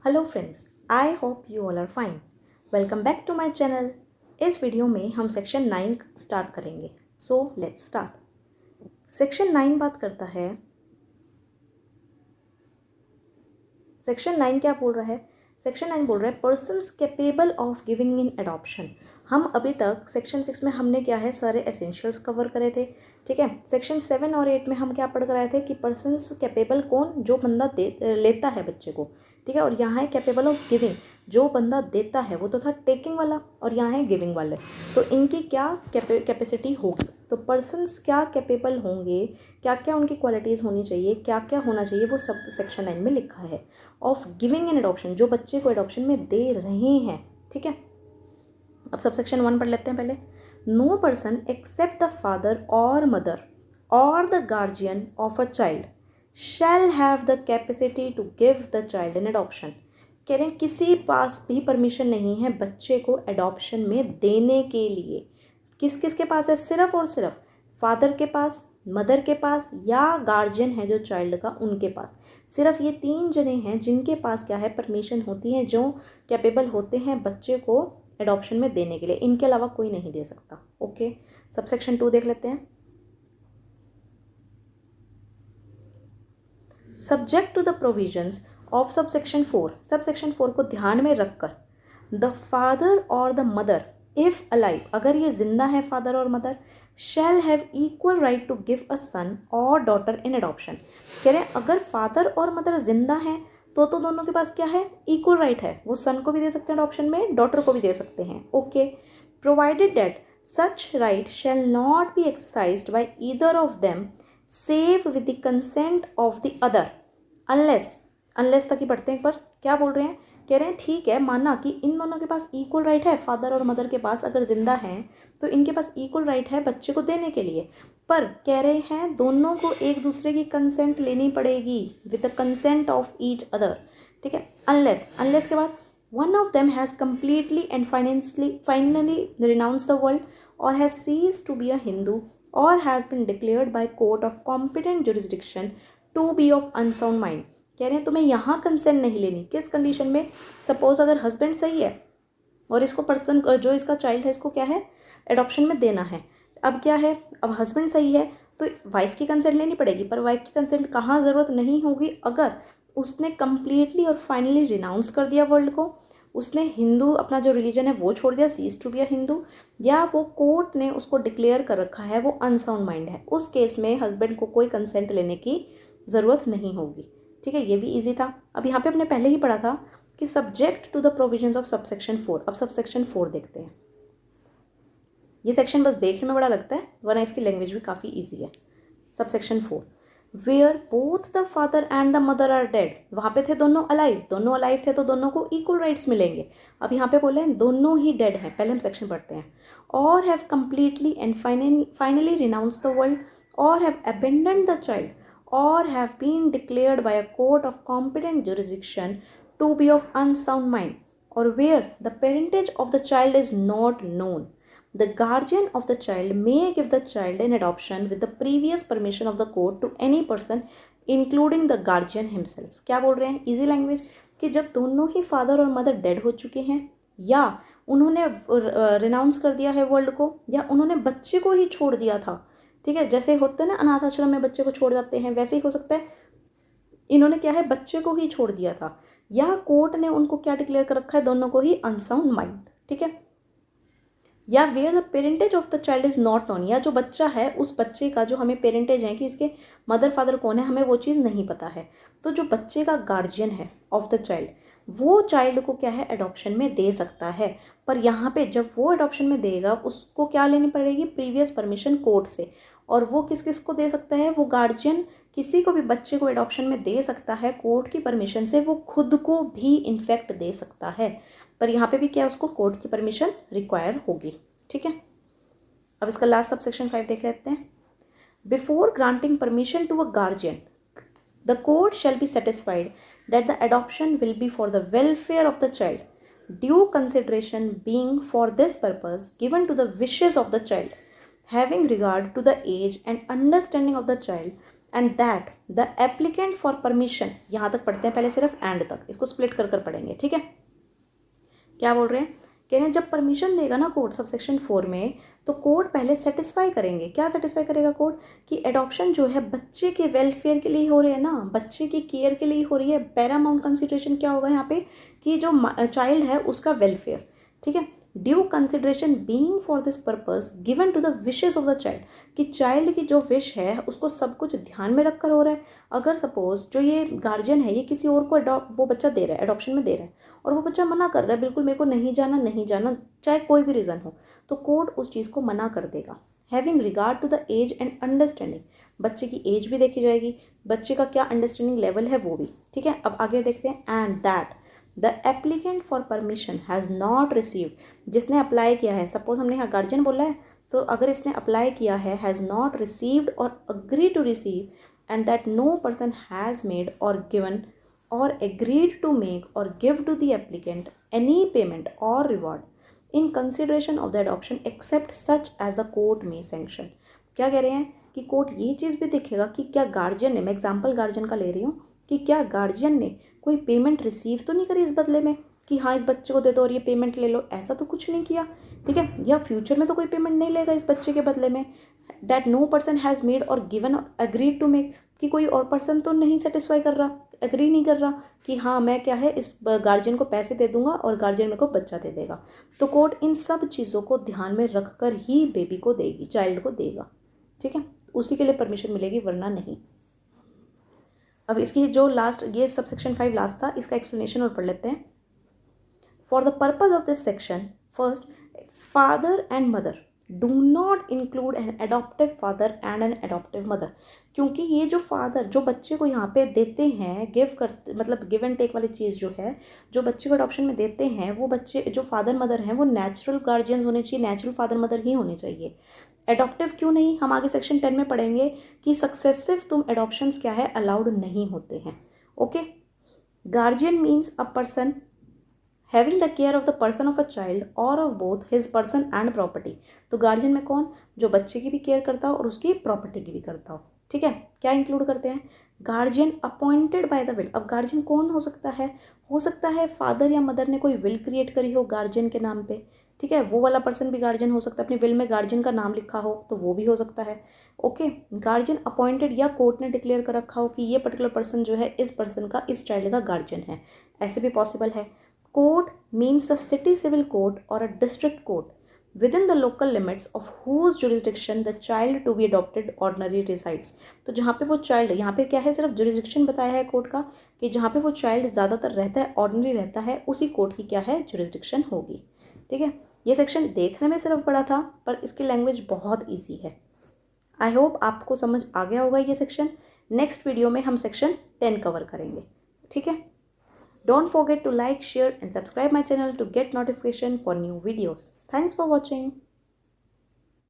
Hello friends, I hope you all are fine. Welcome back to my channel. इस video में हम section 9 start करेंगे। So let's start. Section 9 बात करता है, सेक्शन 9 क्या बोल रहा है? सेक्शन 9 बोल रहा है persons capable of giving in adoption. हम अभी तक सेक्शन 6 में हमने क्या है, सारे एसेंशियल्स कवर करे थे। ठीक है, सेक्शन 7 और 8 में हम क्या पढ़ कर आए थे कि पर्सन्स कैपेबल कौन, जो बंदा लेता है बच्चे को। ठीक है, और यहाँ है कैपेबल ऑफ गिविंग, जो बंदा देता है। वो तो था टेकिंग वाला, और यहाँ है गिविंग वाले। तो इनकी क्या कैपेसिटी होगी, तो पर्सन्स क्या कैपेबल होंगे, क्या क्या उनकी क्वालिटीज़ होनी चाहिए, क्या क्या होना चाहिए, वो सब सेक्शन 9 में लिखा है। ऑफ गिविंग इन एडॉप्शन, जो बच्चे को एडॉप्शन में दे रहे हैं। ठीक है, अब सब सेक्शन 1 पढ़ लेते हैं पहले। No person except the father और mother or the guardian of a child shall have the capacity to give the child in adoption. कह रहे हैं किसी पास भी परमिशन नहीं है बच्चे को एडॉप्शन में देने के लिए। किस किस के पास है? सिर्फ और सिर्फ फादर के पास, मदर के पास, या गार्जियन है जो चाइल्ड का, उनके पास। सिर्फ ये 3 जने हैं जिनके पास क्या है, परमिशन होती है, जो कैपेबल होते हैं बच्चे को एडॉप्शन में देने के लिए। इनके अलावा कोई नहीं दे सकता। ओके, सबसेक्शन 2 देख लेते हैं। Subject to the provisions of subsection 4, subsection 4 को ध्यान में रखकर द फादर और द मदर इफ अलाइव, अगर ये जिंदा है फादर और mother, shall have equal right to give a son or daughter in adoption. कह रहे हैं अगर फादर और मदर जिंदा हैं तो दोनों के पास क्या है, इक्वल राइट है। वो सन को भी दे सकते हैं एडॉप्शन में, डॉटर को भी दे सकते हैं। Okay, provided that such right shall not be exercised by either of them save with the consent of the other unless, unless तक ही पढ़ते हैं एक बार। क्या बोल रहे हैं? कह रहे हैं ठीक है, माना कि इन दोनों के पास इक्वल राइट है, फादर और मदर के पास अगर जिंदा हैं तो इनके पास इक्वल राइट है बच्चे को देने के लिए। पर कह रहे हैं दोनों को एक दूसरे की कंसेंट लेनी पड़ेगी, with the consent of each other. ठीक है, अनलेस, अनलेस के बाद one of them has completely and finally renounce the world or has ceased to be a Hindu or has been declared by court of competent jurisdiction to be of unsound mind. कह रहे हैं तुम्हें यहाँ consent नहीं लेनी। किस condition में? Suppose अगर हस्बैंड सही है और इसको पर्सन, जो इसका चाइल्ड है, इसको क्या है, एडॉप्शन में देना है। अब क्या है, अब हस्बैंड सही है तो वाइफ की कंसेंट लेनी पड़ेगी। पर वाइफ की कंसेंट कहाँ ज़रूरत नहीं होगी, अगर उसने कम्प्लीटली और फाइनली रिनाउंस कर दिया वर्ल्ड को, उसने हिंदू अपना जो रिलीजन है वो छोड़ दिया, cease to be a Hindu, या वो कोर्ट ने उसको डिक्लेयर कर रखा है वो अनसाउंड माइंड है। उस केस में हस्बैंड को कोई कंसेंट लेने की ज़रूरत नहीं होगी। ठीक है, ये भी इजी था। अब यहाँ पे हमने पहले ही पढ़ा था कि subject to the provisions of subsection 4। अब सबसेक्शन 4 देखते हैं। ये सेक्शन बस देखने में बड़ा लगता है, वरना इसकी लैंग्वेज भी काफ़ी इजी है। Subsection 4, where both the father and the mother are dead. वहाँ पे थे दोनों अलाइव, दोनों अलाइव थे तो दोनों को इक्वल राइट्स मिलेंगे। अब यहाँ पे बोले हैं दोनों ही डेड हैं। पहले हम सेक्शन पढ़ते हैं। Or have completely and finally renounce the world or have abandoned the child or have been declared by a court of competent jurisdiction to be of unsound mind, or where the parentage of the child is not known, the guardian of the child may give the child in adoption with the previous permission of the court to any person including the guardian himself। क्या बोल रहे हैं? Easy language, कि जब दोनों ही father और mother dead हो चुके हैं, या उन्होंने रिनाउंस कर दिया है वर्ल्ड को, या उन्होंने बच्चे को ही छोड़ दिया था। ठीक है, जैसे होते हैं ना अनाथ आश्रम में बच्चे को छोड़ जाते हैं, वैसे ही हो सकता है इन्होंने क्या है, बच्चे को ही छोड़ दिया था, या कोर्ट ने उनको क्या डिक्लेयर कर रखा है, दोनों को ही अनसाउंड माइंड। ठीक है, या where the parentage of the child is not known, या जो बच्चा है उस बच्चे का जो हमें पेरेंटेज है कि इसके मदर फादर कौन है, हमें वो चीज़ नहीं पता है। तो जो बच्चे का गार्जियन है ऑफ द चाइल्ड, वो चाइल्ड को क्या है, एडॉप्शन में दे सकता है। पर यहाँ पे जब वो एडॉप्शन में देगा उसको क्या लेनी पड़ेगी, प्रीवियस परमिशन कोर्ट से। और वो किस किस को दे सकता है, वो गार्जियन किसी को भी बच्चे को एडॉप्शन में दे सकता है कोर्ट की परमिशन से। वो खुद को भी इनफैक्ट दे सकता है, पर यहाँ पे भी क्या, उसको कोर्ट की परमिशन रिक्वायर होगी। ठीक है, अब इसका लास्ट सबसेक्शन 5 देख लेते हैं। Before granting permission to a guardian the court shall be satisfied that the adoption will be for the welfare of the child, due consideration being for this purpose given to the wishes of the child, having regard to the age and understanding of the child and that the applicant for permission, यहाँ तक पढ़ते हैं पहले सिर्फ and तक, इसको split कर कर पढ़ेंगे, ठीक है। क्या बोल रहे हैं, कह रहे हैं जब परमिशन देगा ना कोर्ट सबसेक्शन 4 में, तो कोर्ट पहले सेटिस्फाई करेंगे। क्या सेटिस्फाई करेगा कोर्ट, कि एडॉप्शन जो है बच्चे के वेलफेयर के लिए हो रही है ना, बच्चे की केयर के लिए हो रही है। पैरामाउंट कंसिडरेशन क्या होगा यहाँ पे, कि जो चाइल्ड है उसका वेलफेयर, ठीक है। Due consideration being for this purpose given to the wishes of the child, कि चाइल्ड की जो विश है उसको सब कुछ ध्यान में रखकर हो रहा है। अगर सपोज जो ये गार्जियन है ये किसी और को वो बच्चा दे रहा है, एडॉप्शन में दे रहा है, और वो बच्चा मना कर रहा है, बिल्कुल मेरे को नहीं जाना, चाहे कोई भी रीज़न हो, तो कोर्ट उस चीज़ को मना कर देगा। Having regard to the age and understanding, बच्चे की एज भी देखी जाएगी, बच्चे का क्या अंडरस्टैंडिंग लेवल है वो भी, ठीक है। अब आगे देखते हैं, and that the applicant for permission has not received, जिसने अप्लाई किया है, सपोज हमने यहाँ गार्जियन बोला है, तो अगर इसने अप्लाई किया है, has not received or agree to receive, and that no person has made or given or agreed to make or give to the applicant any payment or reward in consideration of the adoption except such as the court may sanction। क्या कह रहे हैं कि court ये चीज़ भी देखेगा कि क्या गार्जियन ने, मैं एग्जाम्पल गार्जियन का ले रही हूँ, कि क्या गार्जियन ने कोई पेमेंट रिसीव तो नहीं करी इस बदले में, कि हाँ इस बच्चे को दे दो और ये पेमेंट ले लो, ऐसा तो कुछ नहीं किया, ठीक है। या फ्यूचर में तो कोई पेमेंट नहीं लेगा इस बच्चे के बदले में। That no person has made or given or agreed to make, कि कोई और पर्सन तो नहीं सेटिस्फाई कर रहा, एग्री नहीं कर रहा कि हाँ मैं क्या है इस गार्जियन को पैसे दे दूंगा और गार्जियन मेरे को बच्चा दे देगा। तो कोर्ट इन सब चीज़ों को ध्यान में रखकर ही बेबी को देगी, चाइल्ड को देगा, ठीक है। उसी के लिए परमिशन मिलेगी, वरना नहीं। अब इसकी जो लास्ट, ये सबसेक्शन 5 लास्ट था, इसका एक्सप्लेनेशन और पढ़ लेते हैं। For the purpose of this section, first, father and mother do not include an adoptive father and an adoptive mother, क्योंकि ये जो फादर जो बच्चे को यहाँ पे देते हैं, मतलब गिव एंड टेक वाली चीज़ जो है, जो बच्चे को अडॉप्शन में देते हैं, वो बच्चे जो फादर मदर हैं वो नेचुरल गार्जियंस होने चाहिए, नेचुरल फादर मदर ही होने चाहिए। एडॉप्टिव क्यों नहीं, हम आगे सेक्शन 10 में पढ़ेंगे कि सक्सेसिव तुम एडॉप्शंस क्या है अलाउड नहीं होते हैं, okay. Guardian means a person having the care of the person of a child or of both his person and property. तो गार्जियन में कौन, जो बच्चे की भी केयर करता हो और उसकी प्रॉपर्टी की भी करता हो, ठीक है। क्या इंक्लूड करते हैं, guardian appointed by the will. अब गार्जियन कौन हो सकता है फादर या मदर ने कोई विल क्रिएट करी हो गार्जियन के नाम पे, ठीक है, वो वाला पर्सन भी गार्जियन हो सकता है, अपनी विल में गार्जियन का नाम लिखा हो तो वो भी हो सकता है, ओके। गार्जियन अपॉइंटेड, या कोर्ट ने डिक्लेयर कर रखा हो कि ये पर्टिकुलर पर्सन जो है इस पर्सन का, इस चाइल्ड का गार्जियन है, ऐसे भी पॉसिबल है। Court means the city civil court or a district court within the local limits of whose jurisdiction the child to be adopted ordinarily resides। तो जहाँ पे वो चाइल्ड, यहाँ पे क्या है, सिर्फ जुरिस्डिक्शन बताया है कोर्ट का, कि जहाँ पे वो चाइल्ड ज़्यादातर रहता है, ऑर्डिनरी रहता है, उसी कोर्ट की क्या है, जुरिस्डिक्शन होगी, ठीक है। ये सेक्शन देखने में सिर्फ बड़ा था पर इसकी लैंग्वेज बहुत ईजी है। आई होप आपको समझ आ गया होगा ये सेक्शन। नेक्स्ट वीडियो में हम सेक्शन 10 कवर करेंगे, ठीक है। Don't forget to like, share and subscribe my channel to get notification for new videos. Thanks for watching.